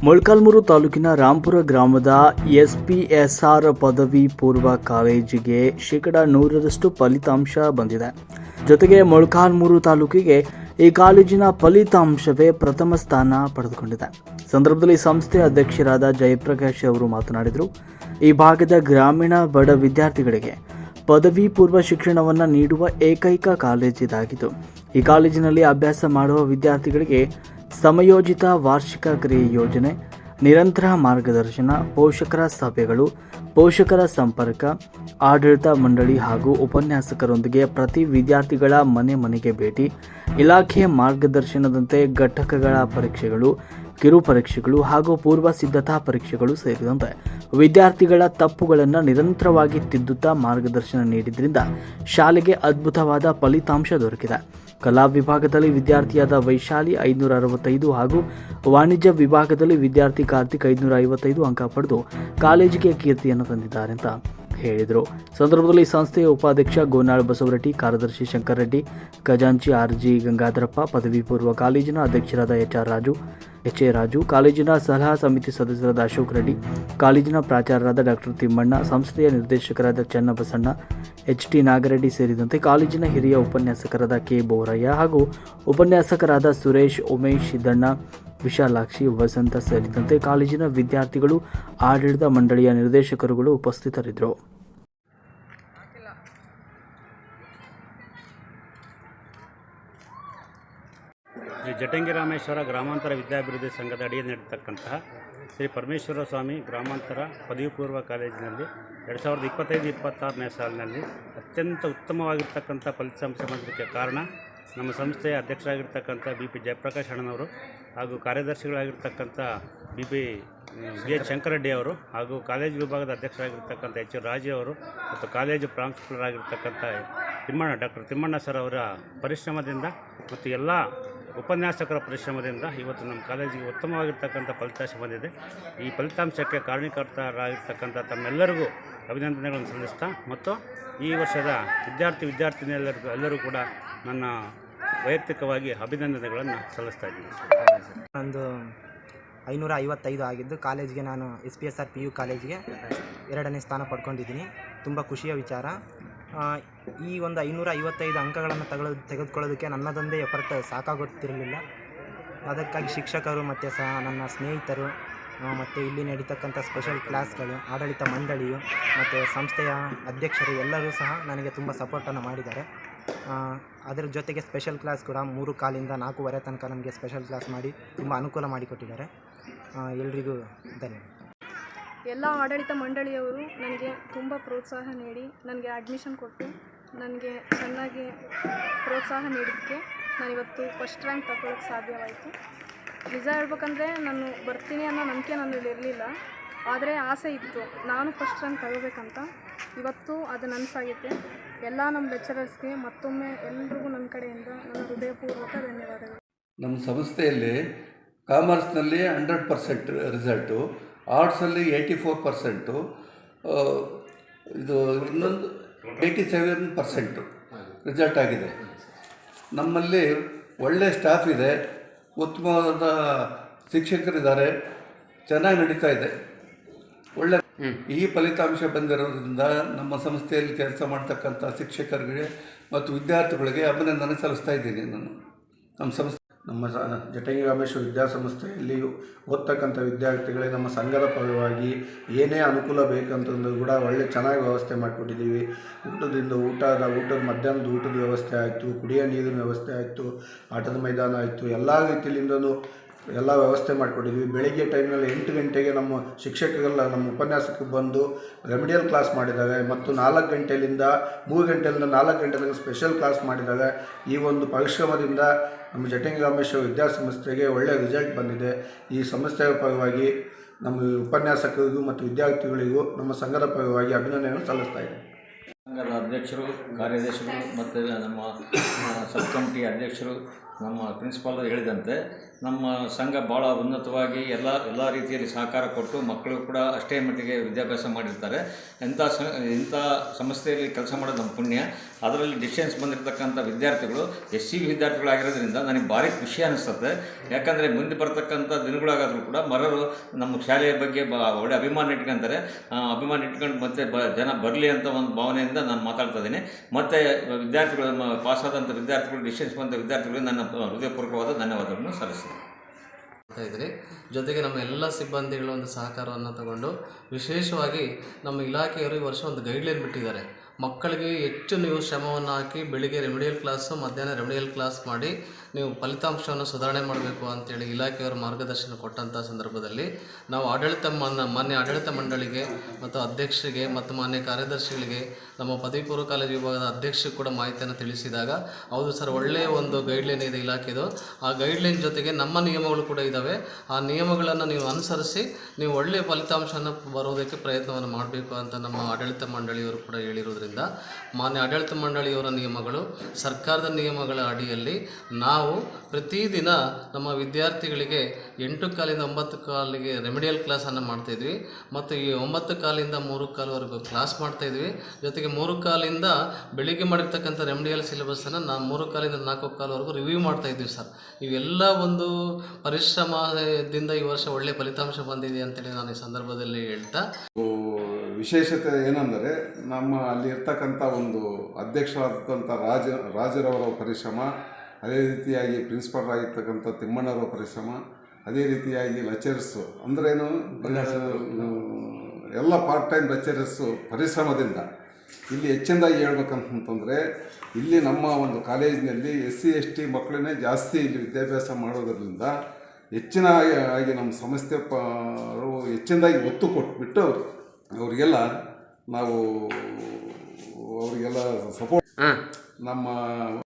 ಮೊಳಕಾಲ್ಮೂರು ತಾಲೂಕಿನ ರಾಂಪುರ ಗ್ರಾಮದ ಎಸ್ಪಿಎಸ್ಆರ್ ಪದವಿ ಪೂರ್ವ ಕಾಲೇಜಿಗೆ 100% ಫಲಿತಾಂಶ ಬಂದಿದೆ. ಜೊತೆಗೆ ಮೊಳಕಾಲ್ಮೂರು ತಾಲೂಕಿಗೆ ಈ ಕಾಲೇಜಿನ ಫಲಿತಾಂಶವೇ ಪ್ರಥಮ ಸ್ಥಾನ ಪಡೆದುಕೊಂಡಿದೆ. ಸಂದರ್ಭದಲ್ಲಿ ಸಂಸ್ಥೆಯ ಅಧ್ಯಕ್ಷರಾದ ಜಯಪ್ರಕಾಶ್ ಅವರು ಮಾತನಾಡಿದರು. ಈ ಭಾಗದ ಗ್ರಾಮೀಣ ಬಡ ವಿದ್ಯಾರ್ಥಿಗಳಿಗೆ ಪದವಿ ಪೂರ್ವ ಶಿಕ್ಷಣವನ್ನು ನೀಡುವ ಏಕೈಕ ಕಾಲೇಜ್ ಇದಾಗಿದ್ದು, ಈ ಕಾಲೇಜಿನಲ್ಲಿ ಅಭ್ಯಾಸ ಮಾಡುವ ವಿದ್ಯಾರ್ಥಿಗಳಿಗೆ ಸಮಯೋಚಿತ ವಾರ್ಷಿಕ ಕ್ರಿಯೆ ಯೋಜನೆ, ನಿರಂತರ ಮಾರ್ಗದರ್ಶನ, ಪೋಷಕರ ಸಭೆಗಳು, ಪೋಷಕರ ಸಂಪರ್ಕ, ಆಡಳಿತ ಮಂಡಳಿ ಹಾಗೂ ಉಪನ್ಯಾಸಕರೊಂದಿಗೆ ಪ್ರತಿ ವಿದ್ಯಾರ್ಥಿಗಳ ಮನೆಗೆ ಭೇಟಿ, ಇಲಾಖೆಯ ಮಾರ್ಗದರ್ಶನದಂತೆ ಘಟಕಗಳ ಪರೀಕ್ಷೆಗಳು, ಕಿರು ಪರೀಕ್ಷೆಗಳು ಹಾಗೂ ಪೂರ್ವ ಸಿದ್ಧತಾ ಪರೀಕ್ಷೆಗಳು ಸೇರಿದಂತೆ ವಿದ್ಯಾರ್ಥಿಗಳ ತಪ್ಪುಗಳನ್ನು ನಿರಂತರವಾಗಿ ತಿದ್ದುತ್ತಾ ಮಾರ್ಗದರ್ಶನ ನೀಡಿದ್ರಿಂದ ಶಾಲೆಗೆ ಅದ್ಭುತವಾದ ಫಲಿತಾಂಶ ದೊರಕಿದೆ. ಕಲಾ ವಿಭಾಗದಲ್ಲಿ ವಿದ್ಯಾರ್ಥಿಯಾದ ವೈಶಾಲಿ 565 ಹಾಗೂ ವಾಣಿಜ್ಯ ವಿಭಾಗದಲ್ಲಿ ವಿದ್ಯಾರ್ಥಿ ಕಾರ್ತಿಕ್ 555 ಅಂಕ ಪಡೆದು ಕಾಲೇಜಿಗೆ ಕೀರ್ತಿಯನ್ನು ತಂದಿದ್ದಾರೆ ಅಂತ ಹೇಳಿದರು. ಸಂದರ್ಭದಲ್ಲಿ ಸಂಸ್ಥೆಯ ಉಪಾಧ್ಯಕ್ಷ ಗೋನಾಳ್ ಬಸವರೆಡ್ಡಿ, ಕಾರ್ಯದರ್ಶಿ ಶಂಕರ್ ರೆಡ್ಡಿ, ಖಜಾಂಚಿ ಆರ್ಜಿ ಗಂಗಾಧರಪ್ಪ, ಪದವಿ ಪೂರ್ವ ಕಾಲೇಜಿನ ಅಧ್ಯಕ್ಷರಾದ ಎಚ್ ಎ ರಾಜು, ಕಾಲೇಜಿನ ಸಲಹಾ ಸಮಿತಿ ಸದಸ್ಯರಾದ ಅಶೋಕ್ ರೆಡ್ಡಿ, ಕಾಲೇಜಿನ ಪ್ರಾಚಾರ್ಯರಾದ ಡಾಕ್ಟರ್ ತಿಮ್ಮಣ್ಣ, ಸಂಸ್ಥೆಯ ನಿರ್ದೇಶಕರಾದ ಚನ್ನಬಸಣ್ಣ, ಎಚ್ ಟಿ ನಾಗರೆಡ್ಡಿ ಸೇರಿದಂತೆ ಕಾಲೇಜಿನ ಹಿರಿಯ ಉಪನ್ಯಾಸಕರಾದ ಕೆ ಬೋರಯ್ಯ ಹಾಗೂ ಉಪನ್ಯಾಸಕರಾದ ಸುರೇಶ್, ಉಮೇಶ್, ಸಿದ್ದಣ್ಣ, ವಿಶಾಲಾಕ್ಷಿ, ವಸಂತ ಸೇರಿದಂತೆ ಕಾಲೇಜಿನ ವಿದ್ಯಾರ್ಥಿಗಳು, ಆಡಳಿತ ಮಂಡಳಿಯ ನಿರ್ದೇಶಕರುಗಳು ಉಪಸ್ಥಿತರಿದ್ದರು. ಶ್ರೀ ಜಟಂಗಿರಾಮೇಶ್ವರ ಗ್ರಾಮಾಂತರ ವಿದ್ಯಾಭಿವೃದ್ಧಿ ಸಂಘದ ಅಡಿಯಲ್ಲಿ ನಡೆಯತಕ್ಕಂತಹ ಶ್ರೀ ಪರಮೇಶ್ವರ ಸ್ವಾಮಿ ಗ್ರಾಮಾಂತರ ಪದವಿ ಪೂರ್ವ ಕಾಲೇಜಿನಲ್ಲಿ 2025-26ನೇ ಸಾಲಿನಲ್ಲಿ ಅತ್ಯಂತ ಉತ್ತಮವಾಗಿರ್ತಕ್ಕಂಥ ಫಲಿತಾಂಶ ಬಂದಿದ್ದಕ್ಕೆ ಕಾರಣ ನಮ್ಮ ಸಂಸ್ಥೆಯ ಅಧ್ಯಕ್ಷರಾಗಿರ್ತಕ್ಕಂಥ ಬಿ ಪಿ ಜಯಪ್ರಕಾಶ್ ಅಣ್ಣನವರು ಹಾಗೂ ಕಾರ್ಯದರ್ಶಿಗಳಾಗಿರ್ತಕ್ಕಂಥ ಬಿ ಎಚ್ ಶಂಕರರೆಡ್ಡಿ ಅವರು ಹಾಗೂ ಕಾಲೇಜು ವಿಭಾಗದ ಅಧ್ಯಕ್ಷರಾಗಿರ್ತಕ್ಕಂಥ ಎಚ್ ರಾಜು ಅವರು ಮತ್ತು ಕಾಲೇಜು ಪ್ರಾಂಶುಪಾಲರಾಗಿರ್ತಕ್ಕಂಥ ಡಾಕ್ಟರ್ ತಿಮ್ಮಣ್ಣ ಸರ್ ಅವರ ಪರಿಶ್ರಮದಿಂದ ಮತ್ತು ಎಲ್ಲ ಉಪನ್ಯಾಸಕರ ಪರಿಶ್ರಮದಿಂದ ಇವತ್ತು ನಮ್ಮ ಕಾಲೇಜಿಗೆ ಉತ್ತಮವಾಗಿರ್ತಕ್ಕಂಥ ಫಲಿತಾಂಶ ಬಂದಿದೆ. ಈ ಫಲಿತಾಂಶಕ್ಕೆ ಕಾರಣಕರ್ತರಾಗಿರ್ತಕ್ಕಂಥ ತಮ್ಮೆಲ್ಲರಿಗೂ ಅಭಿನಂದನೆಗಳನ್ನು ಸಲ್ಲಿಸ್ತಾ ಮತ್ತು ಈ ವರ್ಷದ ವಿದ್ಯಾರ್ಥಿನಿಯರೆಲ್ಲರೂ ಕೂಡ ನನ್ನ ವೈಯಕ್ತಿಕವಾಗಿ ಅಭಿನಂದನೆಗಳನ್ನು ಸಲ್ಲಿಸ್ತಾ ಇದ್ದೀನಿ. ನಂದು 555 ಆಗಿದ್ದು ಕಾಲೇಜಿಗೆ ನಾನು SPSR PU ಕಾಲೇಜಿಗೆ 2ನೇ ಸ್ಥಾನ ಪಡ್ಕೊಂಡಿದ್ದೀನಿ. ತುಂಬ ಖುಷಿಯ ವಿಚಾರ. ಈ ಒಂದು 555 ಅಂಕಗಳನ್ನು ತೆಗೆದುಕೊಳ್ಳೋದಕ್ಕೆ ನನ್ನದೊಂದೇ ಎಫರ್ಟ್ ಸಾಕಾಗುತ್ತಿರಲಿಲ್ಲ. ಅದಕ್ಕಾಗಿ ಶಿಕ್ಷಕರು ಮತ್ತು ನನ್ನ ಸ್ನೇಹಿತರು ಮತ್ತು ಇಲ್ಲಿ ನಡೀತಕ್ಕಂಥ ಸ್ಪೆಷಲ್ ಕ್ಲಾಸ್ಗಳು, ಆಡಳಿತ ಮಂಡಳಿಯು ಮತ್ತು ಸಂಸ್ಥೆಯ ಅಧ್ಯಕ್ಷರು ಎಲ್ಲರೂ ಸಹ ನನಗೆ ತುಂಬ ಸಪೋರ್ಟನ್ನು ಮಾಡಿದ್ದಾರೆ. ಅದರ ಜೊತೆಗೆ ಸ್ಪೆಷಲ್ ಕ್ಲಾಸ್ ಕೂಡ 3:15 4:15 ತನಕ ನಮಗೆ ಸ್ಪೆಷಲ್ ಕ್ಲಾಸ್ ಮಾಡಿ ತುಂಬ ಅನುಕೂಲ ಮಾಡಿಕೊಟ್ಟಿದ್ದಾರೆ. ಎಲ್ರಿಗೂ ಧನ್ಯವಾದ. ಎಲ್ಲ ಆಡಳಿತ ಮಂಡಳಿಯವರು ನನಗೆ ತುಂಬ ಪ್ರೋತ್ಸಾಹ ನೀಡಿ ನನಗೆ ಅಡ್ಮಿಷನ್ ಕೊಟ್ಟು ನನಗೆ ಚೆನ್ನಾಗಿ ಪ್ರೋತ್ಸಾಹ ನೀಡಿದ್ದಕ್ಕೆ ನಾನಿವತ್ತು ಫಸ್ಟ್ ರ್ಯಾಂಕ್ ತಗೊಳ್ಳೋಕ್ಕೆ ಸಾಧ್ಯವಾಯಿತು. ನಿಜ ಹೇಳ್ಬೇಕಂದ್ರೆ ನಾನು ಬರ್ತೀನಿ ಅನ್ನೋ ನಂಬಿಕೆ ನನ್ನಲ್ಲಿ ಇರಲಿಲ್ಲ, ಆದರೆ ಆಸೆ ಇತ್ತು ನಾನು ಫಸ್ಟ್ ರ್ಯಾಂಕ್ ತಗೋಬೇಕಂತ. ಇವತ್ತು ಅದು ನನಸಾಗೈತೆ. ಎಲ್ಲ ನಮ್ಮ ಲೆಕ್ಚರರ್ಸ್ಗೆ ಮತ್ತೊಮ್ಮೆ ಎಲ್ರಿಗೂ ನನ್ನ ಕಡೆಯಿಂದ ನನ್ನ ಹೃದಯಪೂರ್ವಕ ಧನ್ಯವಾದಗಳು. ನಮ್ಮ ಸಂಸ್ಥೆಯಲ್ಲಿ ಕಾಮರ್ಸ್ನಲ್ಲಿ 100% ರಿಸಲ್ಟು, ಆರ್ಟ್ಸಲ್ಲಿ 84%, ಇದು ಇನ್ನೊಂದು 87% ರಿಸಲ್ಟ್ ಆಗಿದೆ. ನಮ್ಮಲ್ಲಿ ಒಳ್ಳೆಯ ಸ್ಟಾಫ್ ಇದೆ, ಉತ್ತಮವಾದ ಶಿಕ್ಷಕರಿದ್ದಾರೆ, ಚೆನ್ನಾಗಿ ನಡೀತಾ ಇದೆ. ಒಳ್ಳೆ ಈ ಫಲಿತಾಂಶ ಬಂದಿರೋದ್ರಿಂದ ನಮ್ಮ ಸಂಸ್ಥೆಯಲ್ಲಿ ಕೆಲಸ ಮಾಡ್ತಕ್ಕಂಥ ಶಿಕ್ಷಕರಿಗೆ ಮತ್ತು ವಿದ್ಯಾರ್ಥಿಗಳಿಗೆ ಅಭಿನಂದನೆ ಸಲ್ಲಿಸ್ತಾ ಇದ್ದೀನಿ. ನಮ್ಮ ಸಂಸ್ಥೆ ಜಟಂಗಿರಾಮೇಶ್ವರ ವಿದ್ಯಾಸಂಸ್ಥೆಯಲ್ಲಿ ಓದ್ತಕ್ಕಂಥ ವಿದ್ಯಾರ್ಥಿಗಳಿಗೆ ನಮ್ಮ ಸಂಘದ ಪರವಾಗಿ ಏನೇ ಅನುಕೂಲ ಬೇಕಂತಂದು ಕೂಡ ಒಳ್ಳೆ ಚೆನ್ನಾಗಿ ವ್ಯವಸ್ಥೆ ಮಾಡಿಕೊಟ್ಟಿದ್ದೀವಿ. ಊಟದ ಮಧ್ಯಾಹ್ನದ ಊಟದ ವ್ಯವಸ್ಥೆ ಆಯಿತು, ಕುಡಿಯೋ ನೀರಿನ ವ್ಯವಸ್ಥೆ ಆಯಿತು, ಆಟದ ಮೈದಾನ ಆಯಿತು, ಎಲ್ಲ ರೀತಿಯಿಂದಲೂ ಎಲ್ಲ ವ್ಯವಸ್ಥೆ ಮಾಡಿಕೊಟ್ಟಿದ್ವಿ. ಬೆಳಗ್ಗೆ ಟೈಮ್ನಲ್ಲಿ 8 ಗಂಟೆಗೆ ನಮ್ಮ ಶಿಕ್ಷಕರೆಲ್ಲ ನಮ್ಮ ಉಪನ್ಯಾಸಕ್ಕೆ ಬಂದು ರೆಮಿಡಿಯಲ್ ಕ್ಲಾಸ್ ಮಾಡಿದಾಗ ಮತ್ತು 4 ಗಂಟೆಯಿಂದ 3 ಗಂಟೆಯಿಂದ 4 ಗಂಟೆ ತನಕ ಸ್ಪೆಷಲ್ ಕ್ಲಾಸ್ ಮಾಡಿದಾಗ ಈ ಒಂದು ಪರಿಶ್ರಮದಿಂದ ನಮ್ಮ ಜಟಂಗಿರಾಮೇಶ್ವರ ವಿದ್ಯಾಸಂಸ್ಥೆಗೆ ಒಳ್ಳೆಯ ರಿಸಲ್ಟ್ ಬಂದಿದೆ. ಈ ಸಂಸ್ಥೆಯ ಪರವಾಗಿ ನಮ್ಮ ಉಪನ್ಯಾಸಕರಿಗೂ ಮತ್ತು ವಿದ್ಯಾರ್ಥಿಗಳಿಗೂ ನಮ್ಮ ಸಂಘದ ಪರವಾಗಿ ಅಭಿನಂದನೆಯನ್ನು ಸಲ್ಲಿಸ್ತಾ ಇದ್ದೇನೆ. ಸಂಘದ ಅಧ್ಯಕ್ಷರು, ಕಾರ್ಯದರ್ಶಿಗಳು ಮತ್ತು ನಮ್ಮ ಸಬ್ ಕಮಿಟಿ ಅಧ್ಯಕ್ಷರು, ನಮ್ಮ ಪ್ರಿನ್ಸಿಪಾಲ್ ಹೇಳಿದಂತೆ ನಮ್ಮ ಸಂಘ ಭಾಳ ಉನ್ನತವಾಗಿ ಎಲ್ಲ ರೀತಿಯಲ್ಲಿ ಸಹಕಾರ ಕೊಟ್ಟು ಮಕ್ಕಳು ಕೂಡ ಅಷ್ಟೇ ಮಟ್ಟಿಗೆ ವಿದ್ಯಾಭ್ಯಾಸ ಮಾಡಿರ್ತಾರೆ. ಇಂಥ ಸಂಸ್ಥೆಯಲ್ಲಿ ಕೆಲಸ ಮಾಡೋದು ನಮ್ಮ ಪುಣ್ಯ. ಅದರಲ್ಲಿ ಡಿಸ್ಟೆನ್ಸ್ ಬಂದಿರತಕ್ಕಂಥ ವಿದ್ಯಾರ್ಥಿಗಳು SC ವಿದ್ಯಾರ್ಥಿಗಳಾಗಿರೋದ್ರಿಂದ ನನಗೆ ಭಾರಿ ಖುಷಿ ಅನಿಸ್ತದೆ. ಯಾಕಂದರೆ ಮುಂದೆ ಬರ್ತಕ್ಕಂಥ ದಿನಗಳಾಗಾದರೂ ಕೂಡ ಮರರು ನಮ್ಮ ಶಾಲೆಯ ಬಗ್ಗೆ ಒಳ್ಳೆ ಅಭಿಮಾನ ಇಟ್ಕೊಂತಾರೆ. ಅಭಿಮಾನ ಇಟ್ಕೊಂಡು ಮತ್ತೆ ಜನ ಬರಲಿ ಅಂತ ಒಂದು ಭಾವನೆಯಿಂದ ನಾನು ಮಾತಾಡ್ತಾ ಇದ್ದೀನಿ. ಮತ್ತು ವಿದ್ಯಾರ್ಥಿಗಳು ಪಾಸಾದಂಥ ವಿದ್ಯಾರ್ಥಿಗಳು, ಡಿಸ್ಟೆನ್ಸ್ ಬಂದ ವಿದ್ಯಾರ್ಥಿಗಳಿಗೆ ನನ್ನ ಹೃದಯಪೂರ್ವಕವಾದ ಧನ್ಯವಾದಗಳನ್ನು ಸಲ್ಲಿಸ್ತೀನಿ. ಇದ್ರಿ ಜೊತೆಗೆ ನಮ್ಮ ಎಲ್ಲ ಸಿಬ್ಬಂದಿಗಳ ಒಂದು ಸಹಕಾರವನ್ನು ತಗೊಂಡು ವಿಶೇಷವಾಗಿ ನಮ್ಮ ಇಲಾಖೆಯವರು ಈ ವರ್ಷ ಒಂದು ಗೈಡ್ಲೈನ್ ಬಿಟ್ಟಿದ್ದಾರೆ. ಮಕ್ಕಳಿಗೆ ಹೆಚ್ಚು ನೀವು ಶ್ರಮವನ್ನು ಹಾಕಿ ಬೆಳಿಗ್ಗೆ ರೆಮಿಡಿಯಲ್ ಕ್ಲಾಸು, ಮಧ್ಯಾಹ್ನ ರೆಮಿಡಿಯಲ್ ಕ್ಲಾಸ್ ಮಾಡಿ ನೀವು ಫಲಿತಾಂಶವನ್ನು ಸುಧಾರಣೆ ಮಾಡಬೇಕು ಅಂತೇಳಿ ಇಲಾಖೆಯವರು ಮಾರ್ಗದರ್ಶನ ಕೊಟ್ಟಂಥ ಸಂದರ್ಭದಲ್ಲಿ ನಾವು ಮಾನ್ಯ ಆಡಳಿತ ಮಂಡಳಿಗೆ ಮತ್ತು ಅಧ್ಯಕ್ಷರಿಗೆ ಮತ್ತು ಮಾನ್ಯ ಕಾರ್ಯದರ್ಶಿಗಳಿಗೆ ನಮ್ಮ ಪದವಿ ಪೂರ್ವ ಕಾಲೇಜು ವಿಭಾಗದ ಅಧ್ಯಕ್ಷರು ಕೂಡ ಮಾಹಿತಿಯನ್ನು ತಿಳಿಸಿದಾಗ ಹೌದು ಸರ್, ಒಳ್ಳೆಯ ಒಂದು ಗೈಡ್ಲೈನ್ ಇದೆ ಇಲಾಖೆದು. ಆ ಗೈಡ್ಲೈನ್ ಜೊತೆಗೆ ನಮ್ಮ ನಿಯಮಗಳು ಕೂಡ ಇದ್ದಾವೆ. ಆ ನಿಯಮಗಳನ್ನು ನೀವು ಅನುಸರಿಸಿ ನೀವು ಒಳ್ಳೆಯ ಫಲಿತಾಂಶವನ್ನು ಬರೋದಕ್ಕೆ ಪ್ರಯತ್ನವನ್ನು ಮಾಡಬೇಕು ಅಂತ ನಮ್ಮ ಆಡಳಿತ ಮಂಡಳಿಯವರು ಕೂಡ ಹೇಳಿರೋದ್ರಿಂದ ಮಾನ್ಯ ಆಡಳಿತ ಮಂಡಳಿಯವರ ನಿಯಮಗಳು, ಸರ್ಕಾರದ ನಿಯಮಗಳ ಅಡಿಯಲ್ಲಿ ನಾವು ಪ್ರತಿದಿನ ನಮ್ಮ ವಿದ್ಯಾರ್ಥಿಗಳಿಗೆ 8:15 9:15 ರೆಮಿಡಿಯಲ್ ಕ್ಲಾಸನ್ನು ಮಾಡ್ತಾಯಿದ್ವಿ. ಮತ್ತು ಈ 9:15 3:15ವರೆಗೂ ಕ್ಲಾಸ್ ಮಾಡ್ತಾಯಿದ್ವಿ. ಜೊತೆಗೆ 3:15 ಬೆಳಿಗ್ಗೆ ಮಾಡಿರ್ತಕ್ಕಂಥ ರೆಮಿಡಿಯಲ್ ಸಿಲೆಬಸ್ಸನ್ನು ನಾವು 3:15 4:15ವರೆಗೂ ರಿವ್ಯೂ ಮಾಡ್ತಾಯಿದ್ವಿ ಸರ್. ಇವೆಲ್ಲ ಒಂದು ಪರಿಶ್ರಮದಿಂದ ಈ ವರ್ಷ ಒಳ್ಳೆಯ ಫಲಿತಾಂಶ ಬಂದಿದೆ ಅಂತೇಳಿ ನಾನು ಈ ಸಂದರ್ಭದಲ್ಲಿ ಹೇಳ್ತಾ, ವಿಶೇಷತೆ ಏನಂದರೆ ನಮ್ಮ ಅಲ್ಲಿ ಇರ್ತಕ್ಕಂಥ ಒಂದು ಅಧ್ಯಕ್ಷರಾದಂಥ ರಾಜರವರ ಪರಿಶ್ರಮ, ಅದೇ ರೀತಿಯಾಗಿ ಪ್ರಿನ್ಸಿಪಾಲ್ ಆಗಿರ್ತಕ್ಕಂಥ ತಿಮ್ಮಣ್ಣವರ ಪರಿಶ್ರಮ, ಅದೇ ರೀತಿಯಾಗಿ ಲೆಕ್ಚರರ್ಸು ಅಂದ್ರೇನು ಎಲ್ಲ ಪಾರ್ಟ್ ಟೈಮ್ ಲೆಕ್ಚರರ್ಸು ಪರಿಶ್ರಮದಿಂದ ಇಲ್ಲಿ ಹೆಚ್ಚಿನದಾಗಿ ಹೇಳ್ಬೇಕಂತಂದರೆ ಇಲ್ಲಿ ನಮ್ಮ ಒಂದು ಕಾಲೇಜಿನಲ್ಲಿ SC ST ಮಕ್ಕಳನ್ನೇ ಜಾಸ್ತಿ ಇಲ್ಲಿ ವಿದ್ಯಾಭ್ಯಾಸ ಮಾಡೋದರಿಂದ ಹೆಚ್ಚಿನಾಗಿ ನಮ್ಮ ಸಂಸ್ಥೆ ಹೆಚ್ಚಿನದಾಗಿ ಒತ್ತು ಕೊಟ್ಬಿಟ್ಟು ಅವರಿಗೆಲ್ಲ ನಾವು ಅವರಿಗೆಲ್ಲ ಸಪೋರ್ಟ್ ನಮ್ಮ